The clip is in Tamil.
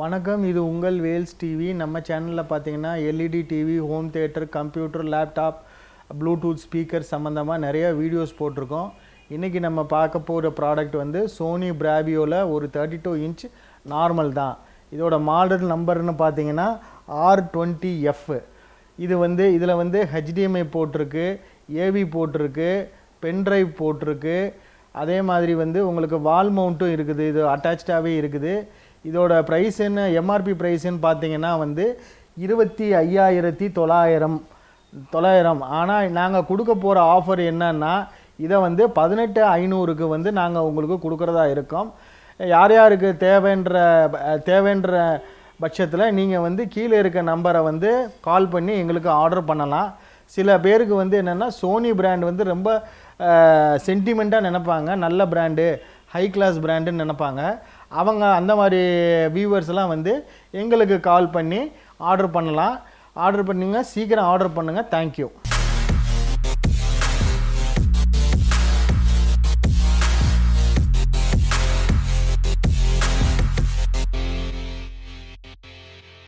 வணக்கம், இது உங்கள் வேல்ஸ் டிவி. நம்ம சேனலில் பார்த்தீங்கன்னா LED TV, home theatre, computer, laptop, Bluetooth speaker சம்மந்தமாக நிறைய வீடியோஸ் போட்டிருக்கோம். இன்றைக்கி நம்ம பார்க்க போகிற ப்ராடக்ட் வந்து சோனி பிராவியோவில் ஒரு 32 இன்ச் நார்மல் தான். இதோட மாடல் நம்பர்னு பார்த்தீங்கன்னா R20F. இதில் வந்து HDMI போட்டிருக்கு, AV போட்டிருக்கு, பென்ட்ரைவ் போட்டிருக்கு. அதே மாதிரி வந்து உங்களுக்கு வால் மவுண்ட்டும் இருக்குது, இது அட்டாச்சாகவே இருக்குது. இதோட ப்ரைஸ் என்ன, எம்ஆர்பி ப்ரைஸ்ன்னு பார்த்தீங்கன்னா வந்து 25,900. ஆனால் நாங்கள் கொடுக்க போகிற ஆஃபர் என்னன்னா, இதை வந்து 18,500க்கு வந்து நாங்கள் உங்களுக்கு கொடுக்குறதா இருக்கோம். யார் யாருக்கு தேவைன்ற பட்சத்தில் நீங்கள் வந்து கீழே இருக்க நம்பரை வந்து கால் பண்ணி எங்களுக்கு ஆர்டர் பண்ணலாம். சில பேருக்கு வந்து என்னென்னா சோனி பிராண்ட் வந்து ரொம்ப சென்டிமெண்ட்டாக நினைப்பாங்க, நல்ல பிராண்டு, ஹை கிளாஸ் பிராண்டுன்னு நினைப்பாங்க. அவங்க அந்த மாதிரி வியூவர்ஸ்லாம் வந்து எங்களுக்கு கால் பண்ணி ஆர்டர் பண்ணலாம். ஆர்டர் பண்ணிங்க, சீக்கிரம் ஆர்டர் பண்ணுங்கள். தேங்க்யூ.